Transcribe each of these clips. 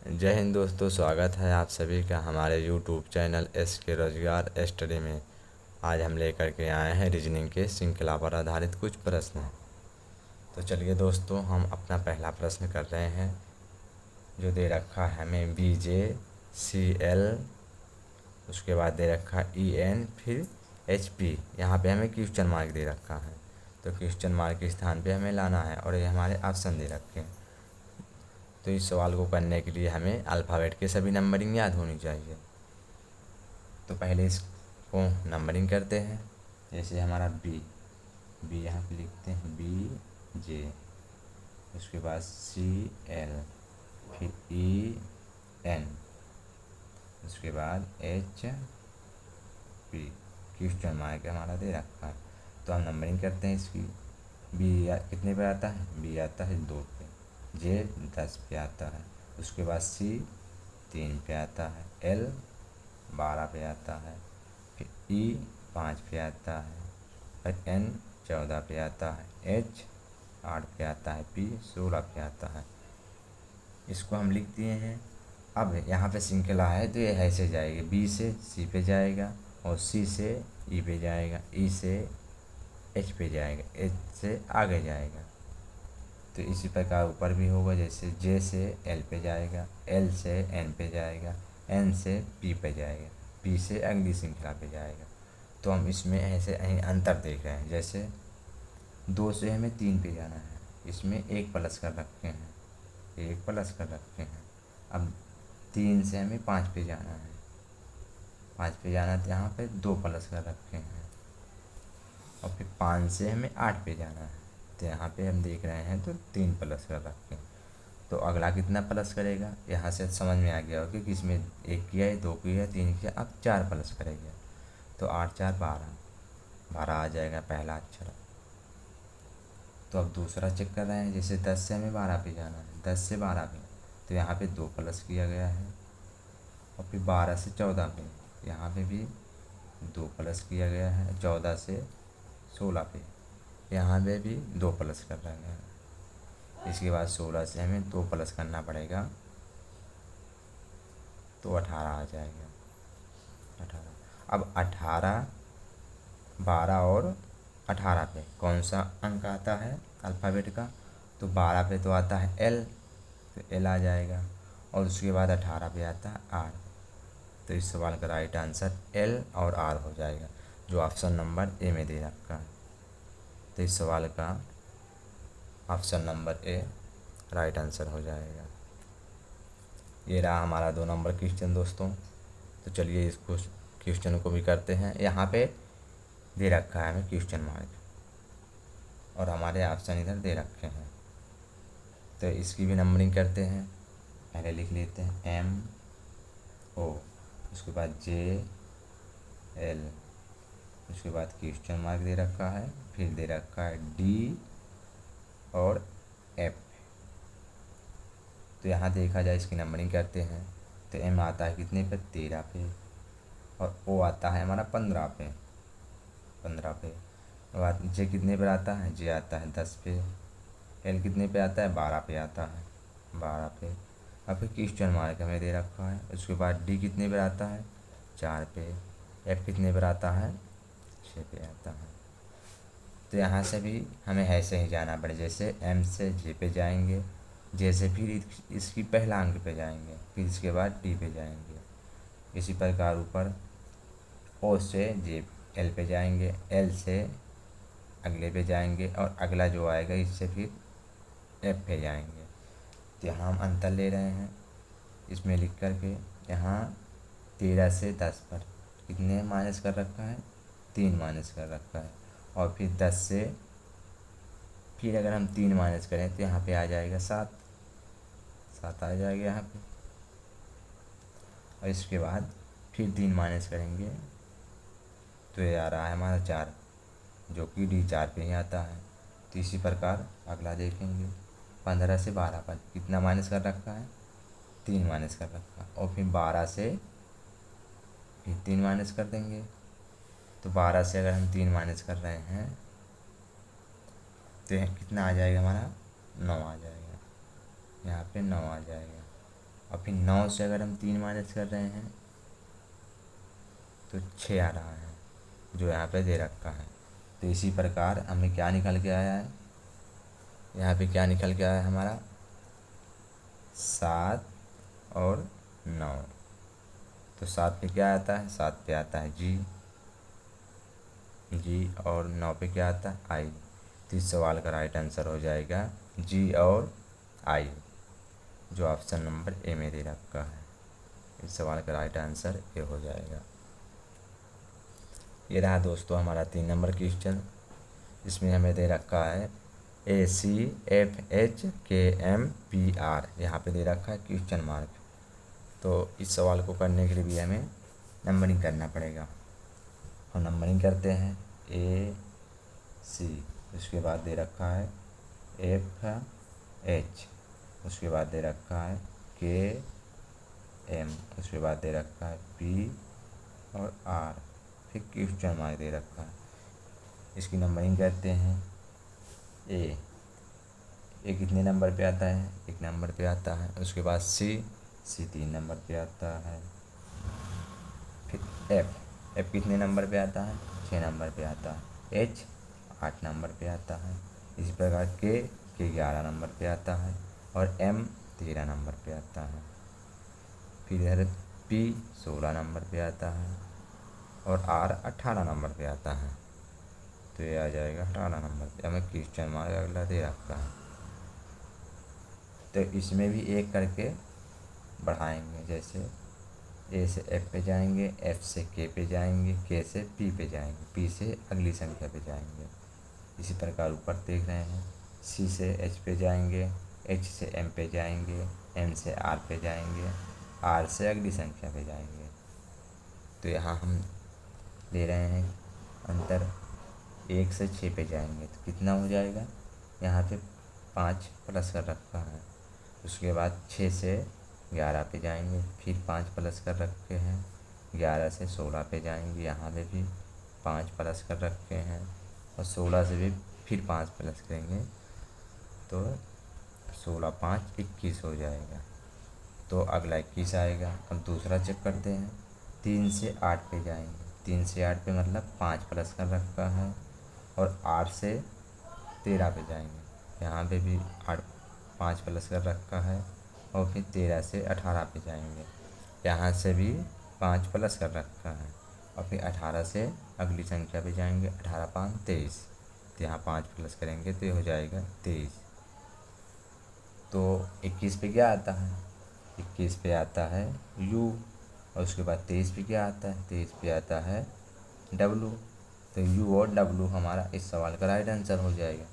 जय हिंद दोस्तों, स्वागत है आप सभी का हमारे यूट्यूब चैनल एस के रोजगार स्टडी में। आज हम लेकर के आए हैं रीजनिंग के श्रृंखला पर आधारित कुछ प्रश्न। तो चलिए दोस्तों, हम अपना पहला प्रश्न कर रहे हैं जो दे रखा है हमें BJCL, उसके बाद दे रखा EN, फिर HP। यहाँ पे हमें क्वेश्चन मार्क दे रखा है, तो क्वेश्चन मार्क के स्थान पे हमें लाना है और ये हमारे ऑप्शन दे रखे हैं। तो इस सवाल को करने के लिए हमें अल्फ़ाबेट के सभी नंबरिंग याद होनी चाहिए। तो पहले इसको नंबरिंग करते हैं। जैसे हमारा बी यहाँ पे लिखते हैं BJ, उसके बाद CL, फिर EN, उसके बाद HP। क्वेश्चन मार्क हमारा दे रखा है, तो हम नंबरिंग करते हैं इसकी। कितने पे आता है? B आता है 2 पे, J 10 पे आता है, उसके बाद C 3 पे आता है, L 12 पे आता है, फिर E 5 पे आता है, फिर N 14 पे आता है, H 8 पे आता है, P 16 पे आता है। इसको हम लिख दिए हैं। अब यहाँ पे श्रृंखला है तो ये ऐसे जाएगी, B से C पे जाएगा, और C से E पे जाएगा, E से H पे जाएगा, H से आगे जाएगा। तो इसी प्रकार ऊपर भी होगा, जैसे J से L पे जाएगा, L से N पे जाएगा, N से P पे जाएगा, P से अगली श्रृंखला पे जाएगा। तो हम इसमें ऐसे अंतर देख रहे हैं। जैसे 2 से हमें 3 पे जाना है, इसमें 1 प्लस कर रखे हैं, 1 प्लस कर रखे हैं। अब 3 से हमें 5 पे जाना है, 5 पे जाना है तो यहाँ पे 2 प्लस कर रखे हैं। और फिर 5 से हमें 8 पे जाना है, तो यहाँ पे हम देख रहे हैं तो 3 प्लस कर रखे हैं। तो अगला कितना प्लस करेगा, यहाँ से समझ में आ गया होगा कि इसमें 1 किया है, 2 किया है, 3 किया, अब 4 प्लस करेगा। तो 8 4 12, 12 आ जाएगा पहला अक्षर। तो अब दूसरा चेक कर रहे हैं। जैसे 10 से हमें 12 पे जाना है, 10 से 12 पे, तो यहाँ पे 2 प्लस किया गया है। और फिर 12 से 14 पे, यहाँ पे भी 2 प्लस किया गया है। 14 से 16 पे, यहाँ पे भी 2 प्लस कर रहे हैं। इसके बाद 16 से हमें 2 प्लस करना पड़ेगा, तो 18 आ जाएगा। 18। अब 18, 12 और 18 पे कौन सा अंक आता है अल्फ़ाबेट का? तो 12 पे तो आता है L, तो L आ जाएगा। और उसके बाद 18 पे आता है R। तो इस सवाल का राइट आंसर L और R हो जाएगा, जो ऑप्शन नंबर ए में दे रखा है। तो इस सवाल का option number A right answer हो जाएगा। ये रहा हमारा 2 नंबर क्वेश्चन दोस्तों। तो चलिए इसको क्वेश्चन को भी करते हैं। यहाँ पे दे रखा है हमें क्वेश्चन मार्क और हमारे ऑप्शन इधर दे रखे हैं, तो इसकी भी नंबरिंग करते हैं। पहले लिख लेते हैं MO, उसके बाद JL, उसके बाद क्वेश्चन मार्क दे रखा है, फिर दे रखा है D और F। तो यहाँ देखा जाए इसकी नंबरिंग करते हैं, तो M आता है कितने पे? 13 पे, और O आता है हमारा 15 पे, 15 पे। बाद J कितने पर आता है? J आता है 10 पे। L कितने पे आता है? 12 पे आता है, 12 पे। अब फिर क्वेश्चन मार्क हमें दे रखा है। उसके बाद D कितने पर आता है? 4 पे। F कितने पर आता है? 6 पे आता है। तो यहाँ से भी हमें ऐसे ही जाना पड़े, जैसे M से J पे जाएंगे, J से फिर इसकी पहला अंक पे जाएंगे, फिर इसके बाद D पे जाएंगे। इसी प्रकार ऊपर O से J L पे जाएंगे, L से अगले पे जाएंगे, और अगला जो आएगा इससे फिर F पे जाएंगे। तो यहाँ हम अंतर ले रहे हैं इसमें लिख कर के। यहाँ 13 से 10 पर कितने माइनस कर रखा है? 3 माइनस कर रखा है। और फिर 10 से फिर अगर हम 3 माइनस करें तो यहाँ पे आ जाएगा 7, 7 आ जाएगा यहाँ पे। और इसके बाद फिर 3 माइनस करेंगे तो ये आ रहा है हमारा 4, जो कि D 4 पे ही आता है। तो इसी प्रकार अगला देखेंगे। 15 से 12 पर कितना माइनस कर रखा है? 3 माइनस कर रखा है। और फिर 12 से फिर 3 माइनस कर देंगे। तो 12 से अगर हम 3 माइनस कर रहे हैं तो कितना आ जाएगा हमारा? 9 आ जाएगा, यहाँ पे 9 आ जाएगा। और फिर 9 से अगर हम 3 माइनस कर रहे हैं तो 6 आ रहा है, जो यहाँ पे दे रखा है। तो इसी प्रकार हमें क्या निकल के आया है, यहाँ पे क्या निकल के आया है हमारा 7 और 9। तो 7 पे क्या आता है, 7 पे आता है जी और 9 पे क्या आता है आई। तो इस सवाल का राइट आंसर हो जाएगा जी और आई, जो ऑप्शन नंबर ए में दे रखा है। इस सवाल का राइट आंसर ए हो जाएगा। ये रहा दोस्तों हमारा 3 नंबर क्वेश्चन। इसमें हमें दे रखा है ACFHKMPR, यहाँ पे दे रखा है क्वेश्चन मार्क। तो इस सवाल को करने के लिए भी हमें नंबरिंग करना पड़ेगा। हम नंबरिंग करते हैं AC, उसके बाद दे रखा है FH, उसके बाद दे रखा है KM, उसके बाद दे रखा है P और R, फिर क्वेश्चन मार्क दे रखा है। इसकी नंबरिंग करते हैं। ए कितने नंबर पे आता है, 1 नंबर पे आता है। उसके बाद सी 3 नंबर पे आता है। फिर एफ कितने नंबर पे आता है, 6 नंबर पे आता है। एच 8 नंबर पे आता है। इसी प्रकार के 11 नंबर पे आता है और एम 13 नंबर पे आता है। फिर इधर पी 16 नंबर पे आता है और आर 18 नंबर पे आता है। तो ये आ जाएगा 18 नंबर पे। हमें क्वेश्चन मार्क अगला दे रखा है, तो इसमें भी एक करके बढ़ाएंगे। जैसे ए से एफ पे जाएंगे, एफ से के पे जाएंगे, के से पी पे जाएंगे, पी से अगली संख्या पे जाएंगे। इसी प्रकार ऊपर देख रहे हैं, सी से एच पे जाएंगे, एच से एम पे जाएंगे, एम से आर पे जाएंगे, आर से अगली संख्या पे जाएंगे। तो यहाँ हम ले रहे हैं अंतर 1 से 6 पे जाएंगे तो कितना हो जाएगा, यहाँ पे 5 प्लस कर रखा है। उसके बाद 6 से 11 पे जाएंगे, फिर 5 प्लस कर रखे हैं। 11 से 16 पे जाएंगे, यहाँ पे भी 5 प्लस कर रखे हैं और 16 से भी फिर 5 प्लस करेंगे तो 16 5 21 हो जाएगा। तो अगला 21 आएगा। अब दूसरा चेक करते हैं। 3 से 8 पे जाएंगे, 3 से 8 पे मतलब 5 प्लस कर रखा है और 8 से 13 पे जाएंगे, यहाँ पे भी 5 प्लस कर रखा है और फिर 13 से 18 पे जाएंगे, यहाँ से भी 5 प्लस कर रखा है और फिर 18 से अगली संख्या पे जाएंगे, 18 5 23, तो यहाँ 5 प्लस करेंगे तो ये हो जाएगा 23। तो 21 पे क्या आता है, 21 पे आता है U और उसके बाद 23 पे क्या आता है, 23 पे आता है W। तो U और W हमारा इस सवाल का राइट आंसर हो जाएगा,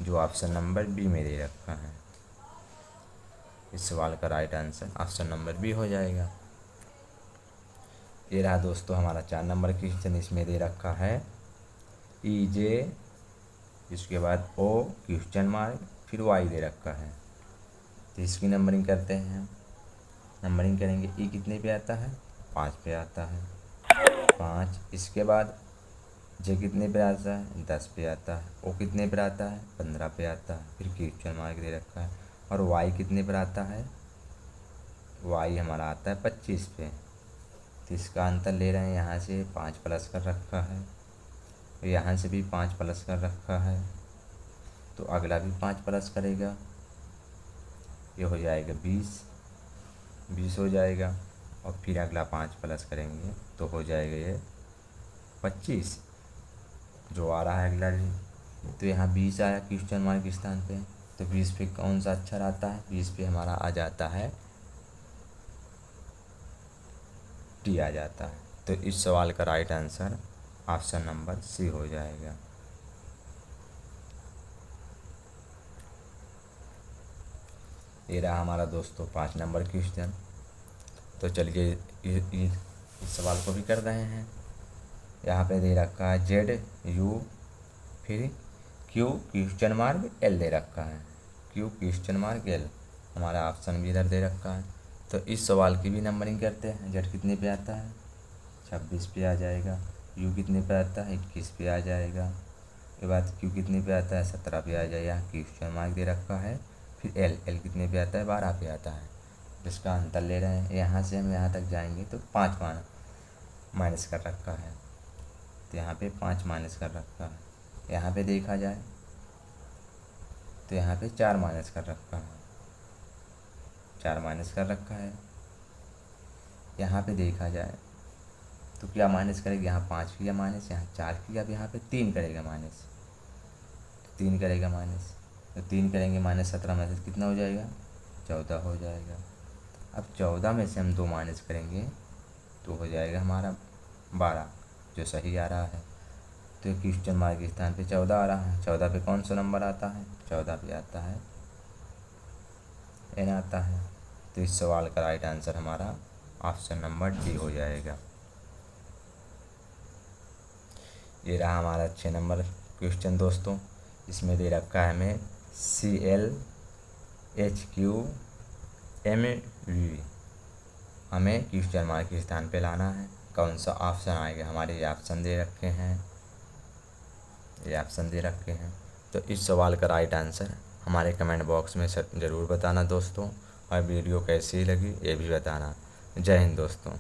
जो ऑप्शन नंबर बी में दे रखा है। इस सवाल का right answer option number B हो जाएगा। ये रहा दोस्तों हमारा 4 नंबर क्वेश्चन। इसमें दे रखा है EJ, इसके बाद O क्वेश्चन मार्क, फिर Y दे रखा है। तो इसकी नंबरिंग करते हैं। नंबरिंग करेंगे। E कितने पे आता है, 5 पे आता है, 5। इसके बाद J कितने पे आता है, 10 पे आता है। O कितने पर आता है, 15 पे आता है, फिर क्वेश्चन मार्क दे रखा है। और Y कितने पर आता है, Y हमारा आता है 25 पे। तो इसका अंतर ले रहे हैं, यहाँ से 5 प्लस कर रखा है, यहाँ से भी 5 प्लस कर रखा है, तो अगला भी 5 प्लस करेगा, ये हो जाएगा 20 हो जाएगा। और फिर अगला 5 प्लस करेंगे तो हो जाएगा ये 25, जो आ रहा है अगला। तो यहाँ 20 आया क्वेश्चन मार्क के स्थान पे, तो 20 पे कौन सा अक्षर आता है, 20 पे हमारा आ जाता है टी आ जाता है। तो इस सवाल का right answer option number C हो जाएगा। ये रहा हमारा दोस्तों 5 नंबर क्वेश्चन। तो चलिए इस सवाल को भी कर रहे हैं। यहाँ पे दे रखा है ZU फिर Q क्वेश्चन मार्क L दे रखा है, Q क्वेश्चन मार्क L, हमारा ऑप्शन भी इधर दे रखा है। तो इस सवाल की भी नंबरिंग करते हैं। Z कितने पे आता है, 26 पे आ जाएगा। U कितने पे आता है, 21 पे आ जाएगा। उसके बाद Q कितने पे आता है, 17 पे आ जाएगा, क्वेश्चन मार्क दे रखा है। फिर L कितने पे आता है, 12 पे आता है। जिसका अंतर ले रहे हैं। यहाँ से हम यहाँ तक जाएंगे तो 5 माइनस कर रखा है, तो यहाँ पे 5 माइनस कर रखा है। यहाँ पे देखा जाए तो यहाँ पे 4 माइनस कर रखा है, 4 माइनस कर रखा है। यहाँ पे देखा जाए तो क्या माइनस करेगा, यहाँ 5 किया माइनस, यहाँ 4 किया, अब यहाँ पे 3 करेगा माइनस, तो 3 करेगा माइनस, तो 3 करेंगे माइनस 17 में से कितना हो जाएगा, 14 हो जाएगा। अब 14 में से हम 2 माइनस करेंगे तो हो जाएगा हमारा 12, जो सही आ रहा है। तो क्वेश्चन मार्क के स्थान पे 14 आ रहा है। 14 पे कौन सा नंबर आता है, 14 पे आता है n आता है। तो इस सवाल का राइट आंसर हमारा ऑप्शन नंबर डी हो जाएगा। ये रहा हमारा 6 नंबर क्वेश्चन दोस्तों। इसमें दे रखा है हमें ClHQ हमें क्वेश्चन मार्क के स्थान पे लाना है। कौन सा ऑप्शन आएगा, हमारे ये ऑप्शन दे रखे हैं, ये ऑप्शन दे रखे हैं। तो इस सवाल का राइट आंसर हमारे कमेंट बॉक्स में ज़रूर बताना दोस्तों, और वीडियो कैसी लगी ये भी बताना। जय हिंद दोस्तों।